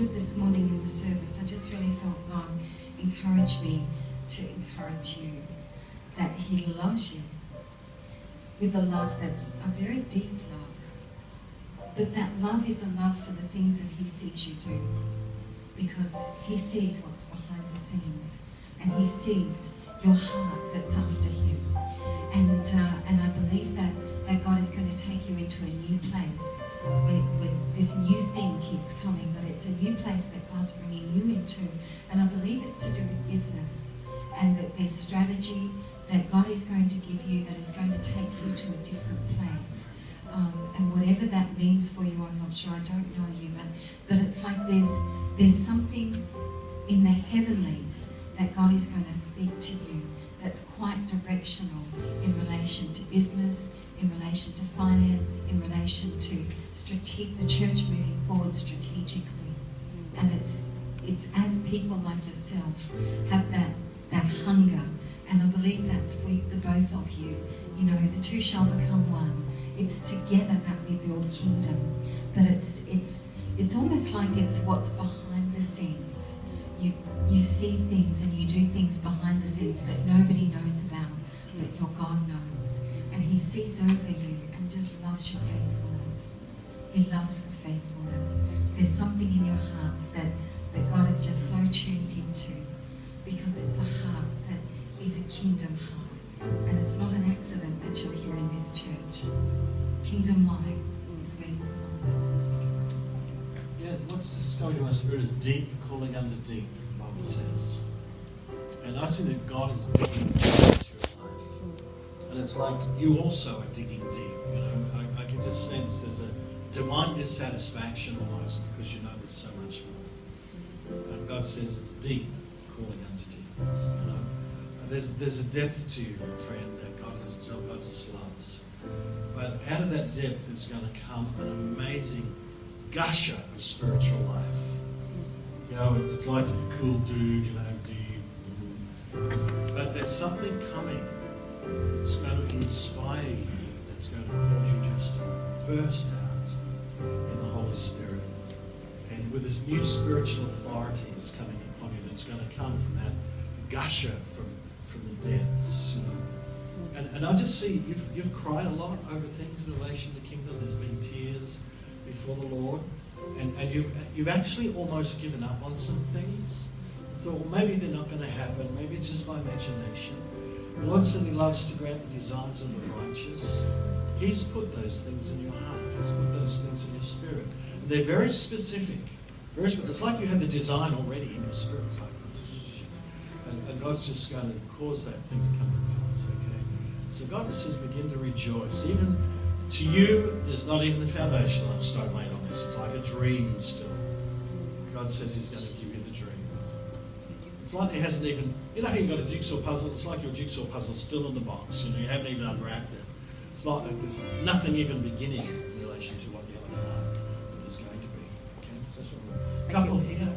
stood this morning in the service, I just really felt God encourage me to encourage you that He loves you with a love that's a very deep love. But that love is a love for the things that He sees you do, because He sees what's behind the scenes, and He sees your heart that's after Him. And I believe that God is going to take you into a new place where this new thing keeps coming, but it's a new place that God's bringing you into. And I believe it's to do with business, and that there's strategy that God is going to give you that is going to take you to a different place. And whatever that means for you, I'm not sure, I don't know you, but it's like there's something in the heavenlies that God is going to speak to you that's quite directional in relation to business, in relation to finance, in relation to the church moving forward strategically. And it's as people like yourself have that hunger, and I believe that's for the both of you. You know, the two shall become one. It's together that we build kingdom. But it's almost like it's what's behind the scenes. You see things and you do things behind the scenes that nobody knows about, but your God knows. And He sees over you and just loves your faithfulness. He loves the faithfulness. There's something in your hearts that God is just so tuned into, because it's a heart that is a kingdom heart. And it's not an accident that you're here in this church. Kingdom life is where you belong. Yeah, what's this going to my spirit is deep calling unto deep, the Bible says. And I see that God is digging deep into your life. And it's like you also are digging deep. You know, I can just sense there's a divine dissatisfaction almost, because you know there's so much more. And God says it's deep calling unto deep. You know, and there's a depth to you, my friend, that God just loves. But out of that depth is going to come an amazing gusher of spiritual life. You know, it's like a cool dude, you know, deep. But there's something coming that's going to inspire you, that's going to cause you just to burst out in the Holy Spirit. And with this new spiritual authority that's coming upon you, that's going to come from that gusher from the depths, you know. And I just see you've cried a lot over things in relation to the kingdom. There's been tears before the Lord, and you've actually almost given up on some things. Thought, well, maybe they're not going to happen. Maybe it's just my imagination. The Lord said He loves to grant the desires of the righteous. He's put those things in your heart. He's put those things in your spirit. And they're very specific. Very specific. It's like you have the design already in your spirit. It's like, and God's just going to cause that thing to come to pass. Okay. So God just says, begin to rejoice. Even to you, there's not even the foundation of stone laid on this. It's like a dream still. God says He's going to give you the dream. It's like there hasn't even, you know how you've got a jigsaw puzzle? It's like your jigsaw puzzle's still in the box. You know, you haven't even unwrapped it. It's like there's nothing even beginning in relation to what the other heart is going to be. Okay, so a couple here.